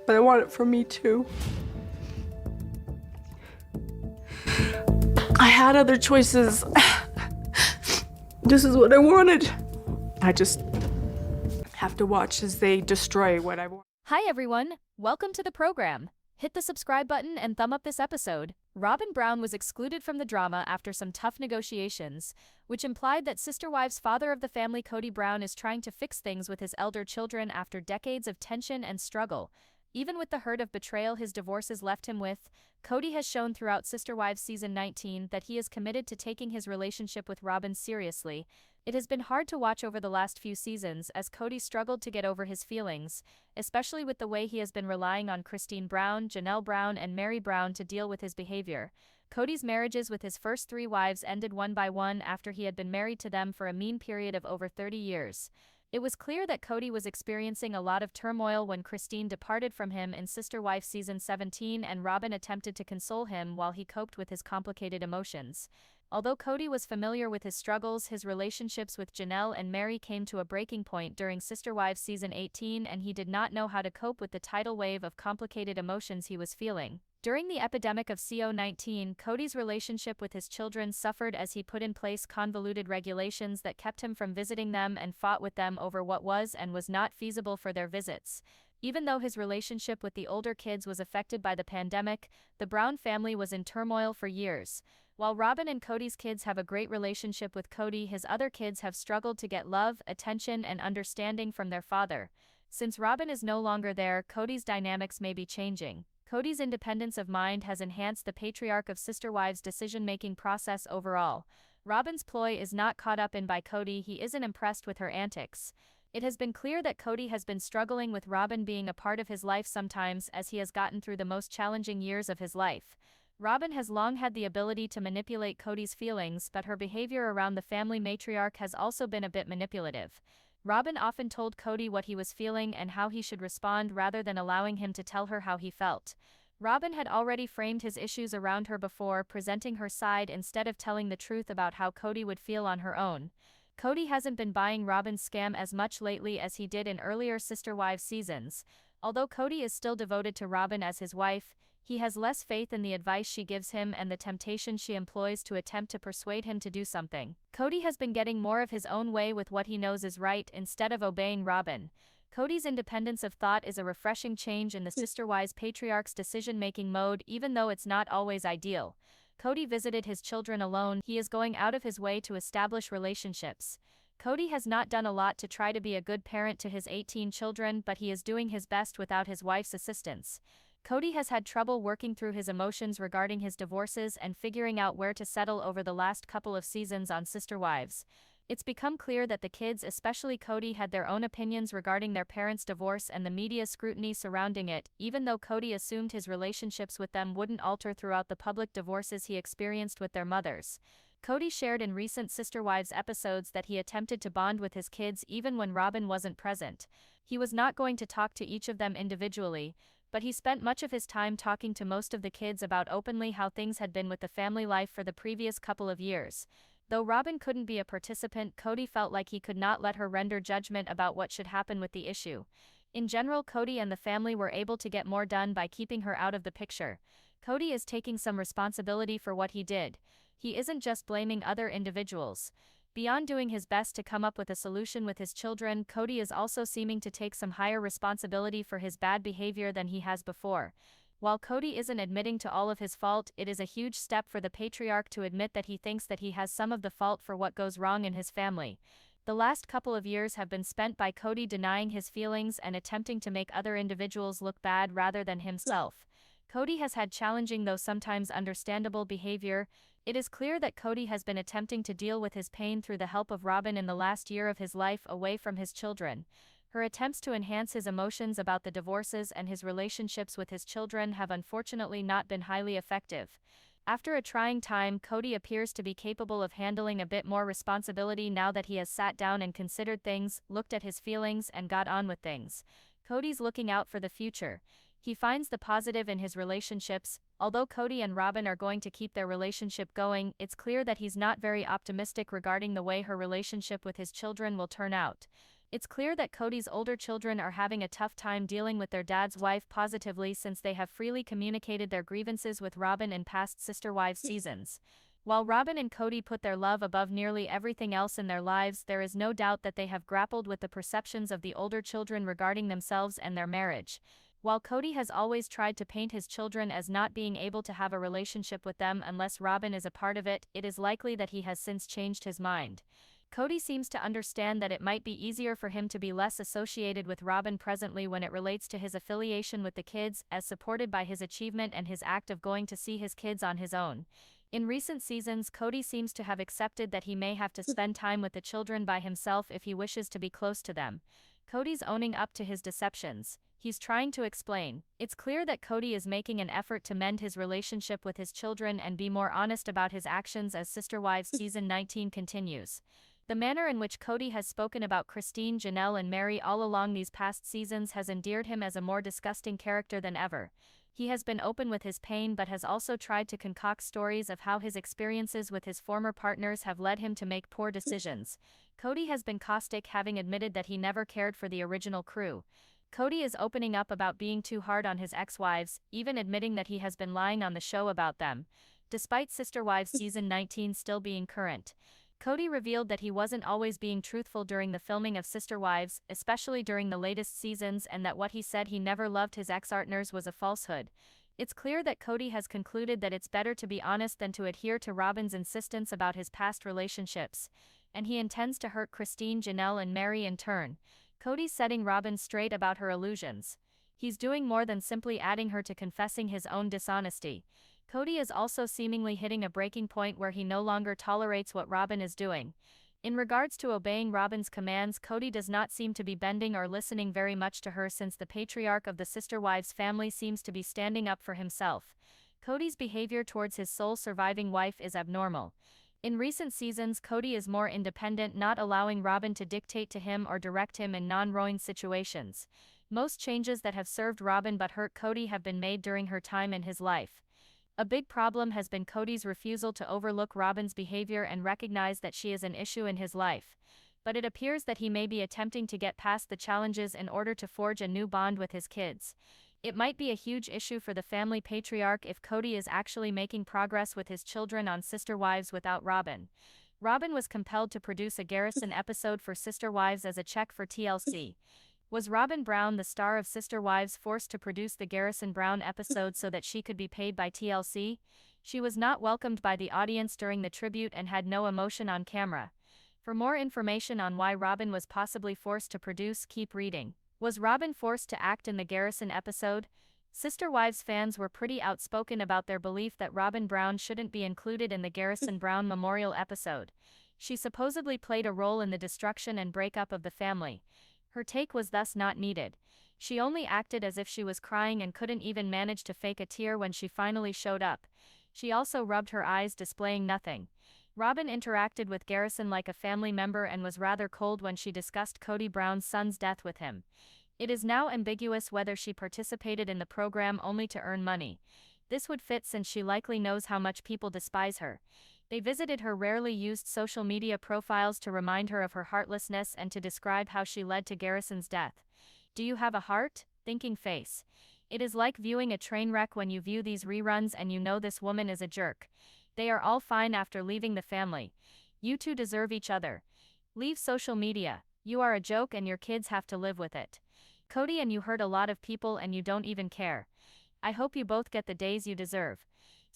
but I want it for me too. I had other choices. This is what I wanted. I just have to watch as they destroy what I want. Hi everyone, welcome to the program. Hit the subscribe button and thumb up this episode. Robyn Brown was excluded from the drama after some tough negotiations, which implied that Sister Wives' father of the family Kody Brown is trying to fix things with his elder children after decades of tension and struggle. Even with the hurt of betrayal his divorces left him with, Kody has shown throughout Sister Wives season 19 that he is committed to taking his relationship with Robyn seriously. It has been hard to watch over the last few seasons as Kody struggled to get over his feelings, especially with the way he has been relying on Christine Brown, Janelle Brown, and Mary Brown to deal with his behavior. Kody's marriages with his first 3 wives ended one by one after he had been married to them for a mean period of over 30 years. It was clear that Kody was experiencing a lot of turmoil when Christine departed from him in Sister Wives season 17 and Robyn attempted to console him while he coped with his complicated emotions. Although Kody was familiar with his struggles, his relationships with Janelle and Mary came to a breaking point during Sister Wives season 18 and he did not know how to cope with the tidal wave of complicated emotions he was feeling. During the epidemic of CO-19, Kody's relationship with his children suffered as he put in place convoluted regulations that kept him from visiting them and fought with them over what was and was not feasible for their visits. Even though his relationship with the older kids was affected by the pandemic, the Brown family was in turmoil for years. While Robyn and Kody's kids have a great relationship with Kody, his other kids have struggled to get love, attention, and understanding from their father. Since Robyn is no longer there, Kody's dynamics may be changing. Kody's independence of mind has enhanced the patriarch of Sister Wives' decision-making process overall. Robyn's ploy is not caught up in by Kody, he isn't impressed with her antics. It has been clear that Kody has been struggling with Robyn being a part of his life sometimes as he has gotten through the most challenging years of his life. Robyn has long had the ability to manipulate Kody's feelings, but her behavior around the family matriarch has also been a bit manipulative. Robyn often told Kody what he was feeling and how he should respond rather than allowing him to tell her how he felt. Robyn had already framed his issues around her before, presenting her side instead of telling the truth about how Kody would feel on her own. Kody hasn't been buying Robyn's scam as much lately as he did in earlier Sister Wives seasons. Although Kody is still devoted to Robyn as his wife, he has less faith in the advice she gives him and the temptation she employs to attempt to persuade him to do something. Kody has been getting more of his own way with what he knows is right instead of obeying Robyn. Kody's independence of thought is a refreshing change in the Sister Wives patriarch's decision-making mode, even though it's not always ideal. Kody visited his children alone. He is going out of his way to establish relationships. Kody has not done a lot to try to be a good parent to his 18 children, but he is doing his best without his wife's assistance. Kody has had trouble working through his emotions regarding his divorces and figuring out where to settle over the last couple of seasons on Sister Wives. It's become clear that the kids, especially Kody, had their own opinions regarding their parents' divorce and the media scrutiny surrounding it, even though Kody assumed his relationships with them wouldn't alter throughout the public divorces he experienced with their mothers. Kody shared in recent Sister Wives episodes that he attempted to bond with his kids even when Robyn wasn't present. He was not going to talk to each of them individually, but he spent much of his time talking to most of the kids about openly how things had been with the family life for the previous couple of years. Though Robyn couldn't be a participant, Kody felt like he could not let her render judgment about what should happen with the issue. In general, Kody and the family were able to get more done by keeping her out of the picture. Kody is taking some responsibility for what he did. He isn't just blaming other individuals. Beyond doing his best to come up with a solution with his children, Kody is also seeming to take some higher responsibility for his bad behavior than he has before. While Kody isn't admitting to all of his fault, it is a huge step for the patriarch to admit that he thinks that he has some of the fault for what goes wrong in his family. The last couple of years have been spent by Kody denying his feelings and attempting to make other individuals look bad rather than himself. Kody has had challenging though sometimes understandable behavior. It is clear that Kody has been attempting to deal with his pain through the help of Robyn in the last year of his life away from his children. Her attempts to enhance his emotions about the divorces and his relationships with his children have unfortunately not been highly effective. After a trying time, Kody appears to be capable of handling a bit more responsibility now that he has sat down and considered things, looked at his feelings, and got on with things. Kody's looking out for the future. He finds the positive in his relationships. Although Kody and Robyn are going to keep their relationship going, it's clear that he's not very optimistic regarding the way her relationship with his children will turn out. It's clear that Kody's older children are having a tough time dealing with their dad's wife positively since they have freely communicated their grievances with Robyn in past Sister Wives seasons. While Robyn and Kody put their love above nearly everything else in their lives, there is no doubt that they have grappled with the perceptions of the older children regarding themselves and their marriage. While Kody has always tried to paint his children as not being able to have a relationship with them unless Robyn is a part of it, it is likely that he has since changed his mind. Kody seems to understand that it might be easier for him to be less associated with Robyn presently when it relates to his affiliation with the kids, as supported by his achievement and his act of going to see his kids on his own. In recent seasons, Kody seems to have accepted that he may have to spend time with the children by himself if he wishes to be close to them. Kody's owning up to his deceptions. He's trying to explain. It's clear that Kody is making an effort to mend his relationship with his children and be more honest about his actions as Sister Wives Season 19 continues. The manner in which Kody has spoken about Christine, Janelle and Mary all along these past seasons has endeared him as a more disgusting character than ever. He has been open with his pain but has also tried to concoct stories of how his experiences with his former partners have led him to make poor decisions. Kody has been caustic, having admitted that he never cared for the original crew. Kody is opening up about being too hard on his ex-wives, even admitting that he has been lying on the show about them. Despite Sister Wives Season 19 still being current, Kody revealed that he wasn't always being truthful during the filming of Sister Wives, especially during the latest seasons, and that what he said he never loved his ex-partners was a falsehood. It's clear that Kody has concluded that it's better to be honest than to adhere to Robyn's insistence about his past relationships, and he intends to hurt Christine, Janelle and Mary in turn. Kody's setting Robyn straight about her illusions. He's doing more than simply adding her to confessing his own dishonesty. Kody is also seemingly hitting a breaking point where he no longer tolerates what Robyn is doing. In regards to obeying Robyn's commands, Kody does not seem to be bending or listening very much to her, since the patriarch of the Sister Wives family seems to be standing up for himself. Kody's behavior towards his sole surviving wife is abnormal. In recent seasons, Kody is more independent, not allowing Robyn to dictate to him or direct him in non-rowing situations. Most changes that have served Robyn but hurt Kody have been made during her time in his life. A big problem has been Kody's refusal to overlook Robyn's behavior and recognize that she is an issue in his life. But it appears that he may be attempting to get past the challenges in order to forge a new bond with his kids. It might be a huge issue for the family patriarch if Kody is actually making progress with his children on Sister Wives without Robyn. Robyn was compelled to produce a Garrison episode for Sister Wives as a check for TLC. Was Robyn Brown, the star of Sister Wives, forced to produce the Garrison Brown episode so that she could be paid by TLC? She was not welcomed by the audience during the tribute and had no emotion on camera. For more information on why Robyn was possibly forced to produce, keep reading. Was Robyn forced to act in the Garrison episode? Sister Wives fans were pretty outspoken about their belief that Robyn Brown shouldn't be included in the Garrison Brown memorial episode. She supposedly played a role in the destruction and breakup of the family. Her take was thus not needed. She only acted as if she was crying and couldn't even manage to fake a tear when she finally showed up. She also rubbed her eyes, displaying nothing. Robyn interacted with Garrison like a family member and was rather cold when she discussed Kody Brown's son's death with him. It is now ambiguous whether she participated in the program only to earn money. This would fit since she likely knows how much people despise her. They visited her rarely used social media profiles to remind her of her heartlessness and to describe how she led to Garrison's death. Do you have a heart? Thinking face. It is like viewing a train wreck when you view these reruns and you know this woman is a jerk. They are all fine after leaving the family. You two deserve each other. Leave social media. You are a joke and your kids have to live with it. Kody and you hurt a lot of people and you don't even care. I hope you both get the days you deserve.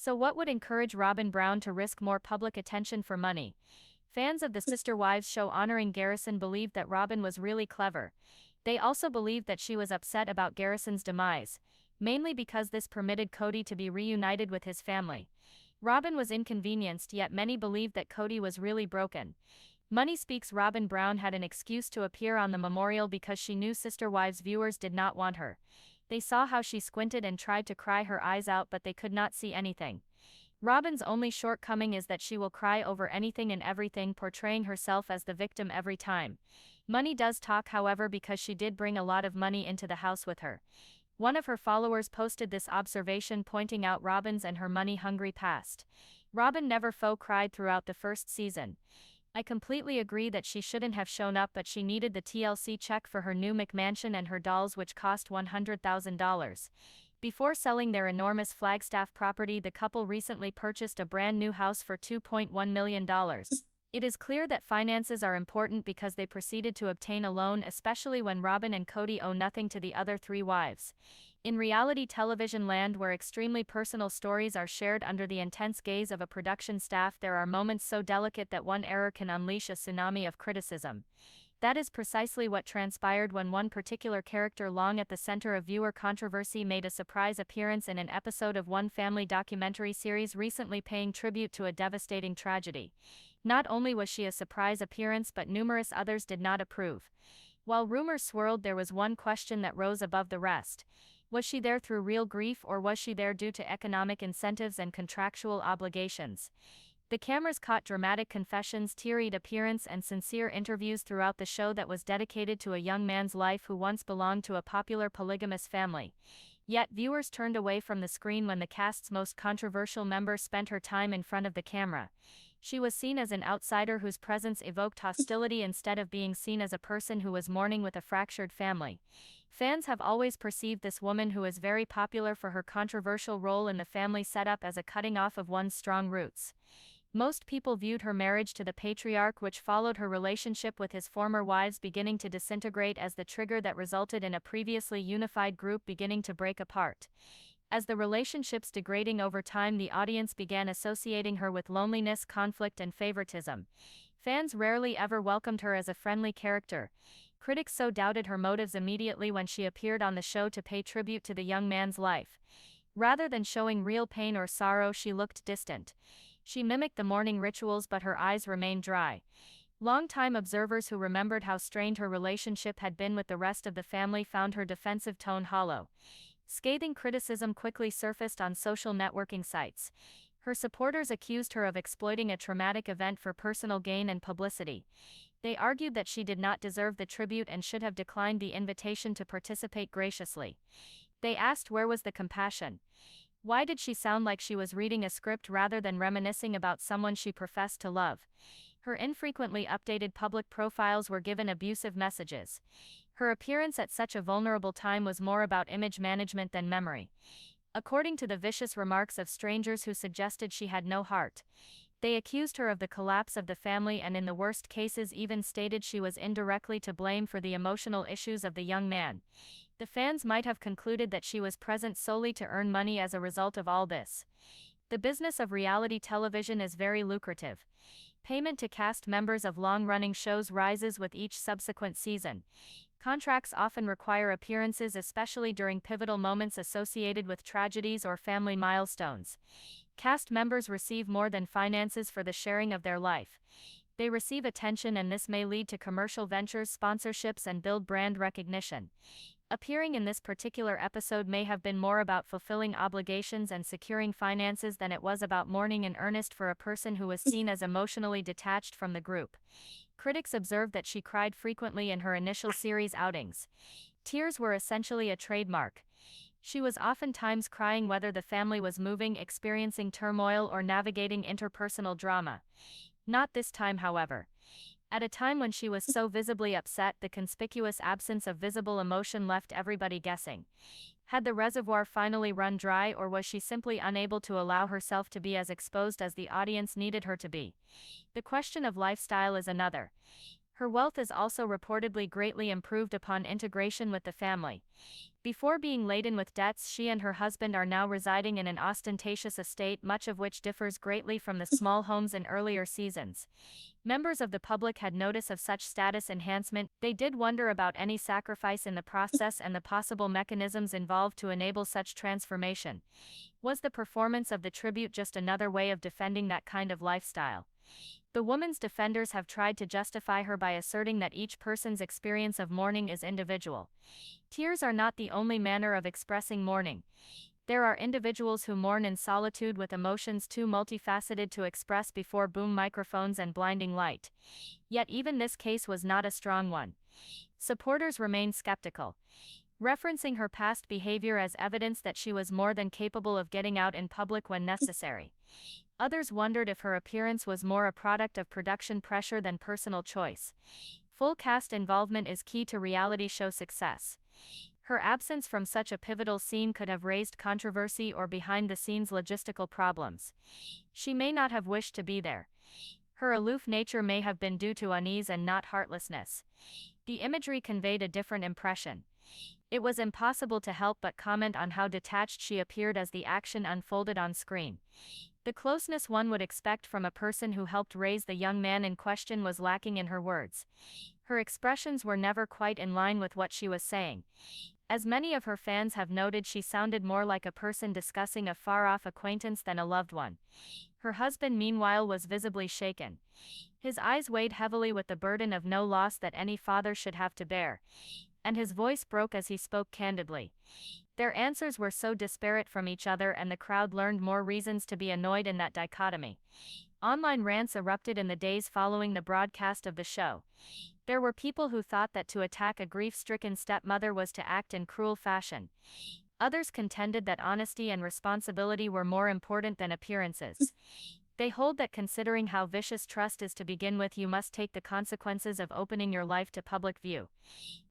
So what would encourage Robyn Brown to risk more public attention for money? Fans of the Sister Wives show honoring Garrison believed that Robyn was really clever. They also believed that she was upset about Garrison's demise, mainly because this permitted Kody to be reunited with his family. Robyn was inconvenienced, yet many believed that Kody was really broken. Money speaks. Robyn Brown had an excuse to appear on the memorial because she knew Sister Wives viewers did not want her. They saw how she squinted and tried to cry her eyes out, but they could not see anything. Robyn's only shortcoming is that she will cry over anything and everything, portraying herself as the victim every time. Money does talk, however, because she did bring a lot of money into the house with her. One of her followers posted this observation, pointing out Robyn's and her money-hungry past. Robyn never faux cried throughout the first season. I completely agree that she shouldn't have shown up, but she needed the TLC check for her new McMansion and her dolls, which cost $100,000. Before selling their enormous Flagstaff property, the couple recently purchased a brand new house for $2.1 million. It is clear that finances are important because they proceeded to obtain a loan, especially when Robyn and Kody owe nothing to the other three wives. In reality television land, where extremely personal stories are shared under the intense gaze of a production staff, there are moments so delicate that one error can unleash a tsunami of criticism. That is precisely what transpired when one particular character, long at the center of viewer controversy, made a surprise appearance in an episode of one family documentary series recently, paying tribute to a devastating tragedy. Not only was she a surprise appearance, but numerous others did not approve. While rumors swirled, there was one question that rose above the rest. Was she there through real grief, or was she there due to economic incentives and contractual obligations? The cameras caught dramatic confessions, teary-eyed appearance, and sincere interviews throughout the show that was dedicated to a young man's life who once belonged to a popular polygamous family. Yet viewers turned away from the screen when the cast's most controversial member spent her time in front of the camera. She was seen as an outsider whose presence evoked hostility instead of being seen as a person who was mourning with a fractured family. Fans have always perceived this woman, who is very popular for her controversial role in the family setup, as a cutting off of one's strong roots. Most people viewed her marriage to the patriarch, which followed her relationship with his former wives beginning to disintegrate, as the trigger that resulted in a previously unified group beginning to break apart. As the relationships degrading over time, the audience began associating her with loneliness, conflict, and favoritism. Fans rarely ever welcomed her as a friendly character. Critics so doubted her motives immediately when she appeared on the show to pay tribute to the young man's life. Rather than showing real pain or sorrow, she looked distant. She mimicked the mourning rituals, but her eyes remained dry. Longtime observers who remembered how strained her relationship had been with the rest of the family found her defensive tone hollow. Scathing criticism quickly surfaced on social networking sites. Her supporters accused her of exploiting a traumatic event for personal gain and publicity. They argued that she did not deserve the tribute and should have declined the invitation to participate graciously. They asked, where was the compassion? Why did she sound like she was reading a script rather than reminiscing about someone she professed to love? Her infrequently updated public profiles were given abusive messages. Her appearance at such a vulnerable time was more about image management than memory. According to the vicious remarks of strangers who suggested she had no heart, they accused her of the collapse of the family, and in the worst cases even stated she was indirectly to blame for the emotional issues of the young man. The fans might have concluded that she was present solely to earn money as a result of all this. The business of reality television is very lucrative. Payment to cast members of long-running shows rises with each subsequent season. Contracts often require appearances, especially during pivotal moments associated with tragedies or family milestones. Cast members receive more than finances for the sharing of their life. They receive attention, and this may lead to commercial ventures, sponsorships, and build brand recognition. Appearing in this particular episode may have been more about fulfilling obligations and securing finances than it was about mourning in earnest for a person who was seen as emotionally detached from the group. Critics observed that she cried frequently in her initial series outings. Tears were essentially a trademark. She was oftentimes crying whether the family was moving, experiencing turmoil, or navigating interpersonal drama. Not this time, however. At a time when she was so visibly upset, the conspicuous absence of visible emotion left everybody guessing. Had the reservoir finally run dry, or was she simply unable to allow herself to be as exposed as the audience needed her to be? The question of lifestyle is another. Her wealth is also reportedly greatly improved upon integration with the family. Before being laden with debts, she and her husband are now residing in an ostentatious estate, much of which differs greatly from the small homes in earlier seasons. Members of the public had notice of such status enhancement. They did wonder about any sacrifice in the process and the possible mechanisms involved to enable such transformation. Was the performance of the tribute just another way of defending that kind of lifestyle? The woman's defenders have tried to justify her by asserting that each person's experience of mourning is individual. Tears are not the only manner of expressing mourning. There are individuals who mourn in solitude with emotions too multifaceted to express before boom microphones and blinding light. Yet even this case was not a strong one. Supporters remained skeptical. referencing her past behavior as evidence that she was more than capable of getting out in public when necessary. Others wondered if her appearance was more a product of production pressure than personal choice. Full cast involvement is key to reality show success. Her absence from such a pivotal scene could have raised controversy or behind-the-scenes logistical problems. She may not have wished to be there. Her aloof nature may have been due to unease and not heartlessness. The imagery conveyed a different impression. It was impossible to help but comment on how detached she appeared as the action unfolded on screen. The closeness one would expect from a person who helped raise the young man in question was lacking in her words. Her expressions were never quite in line with what she was saying. As many of her fans have noted, she sounded more like a person discussing a far-off acquaintance than a loved one. Her husband, meanwhile, was visibly shaken. His eyes weighed heavily with the burden of no loss that any father should have to bear, and his voice broke as he spoke candidly. Their answers were so disparate from each other, and the crowd learned more reasons to be annoyed in that dichotomy. Online rants erupted in the days following the broadcast of the show. There were people who thought that to attack a grief-stricken stepmother was to act in cruel fashion. Others contended that honesty and responsibility were more important than appearances. They hold that considering how vicious trust is to begin with, you must take the consequences of opening your life to public view.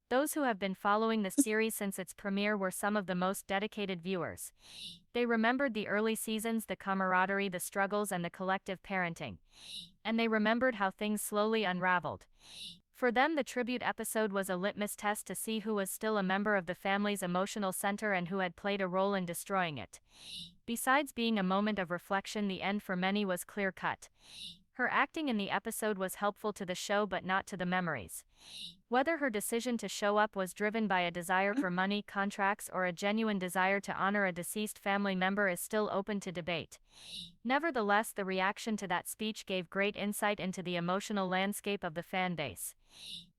Those who have been following the series since its premiere were some of the most dedicated viewers. They remembered the early seasons, the camaraderie, the struggles, and the collective parenting. And they remembered how things slowly unraveled. For them, the tribute episode was a litmus test to see who was still a member of the family's emotional center and who had played a role in destroying it. Besides being a moment of reflection, the end for many was clear-cut. Her acting in the episode was helpful to the show but not to the memories. Whether her decision to show up was driven by a desire for money, contracts, or a genuine desire to honor a deceased family member is still open to debate. Nevertheless, the reaction to that speech gave great insight into the emotional landscape of the fan base.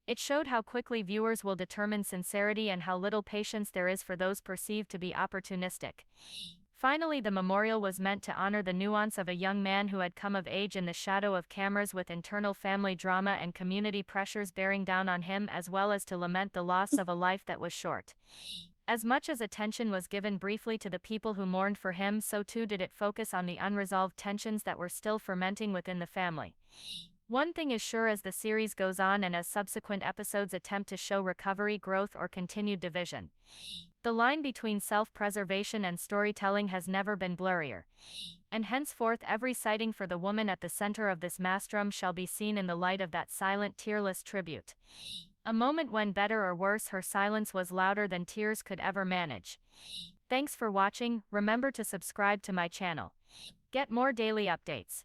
It showed how quickly viewers will determine sincerity and how little patience there is for those perceived to be opportunistic. Finally, the memorial was meant to honor the nuance of a young man who had come of age in the shadow of cameras, with internal family drama and community pressures bearing down on him, as well as to lament the loss of a life that was short. As much as attention was given briefly to the people who mourned for him, so too did it focus on the unresolved tensions that were still fermenting within the family. One thing is sure, as the series goes on and as subsequent episodes attempt to show recovery, growth, or continued division, the line between self-preservation and storytelling has never been blurrier. And henceforth, every sighting for the woman at the center of this maelstrom shall be seen in the light of that silent, tearless tribute. A moment when, better or worse, her silence was louder than tears could ever manage. Thanks for watching. Remember to subscribe to my channel. Get more daily updates.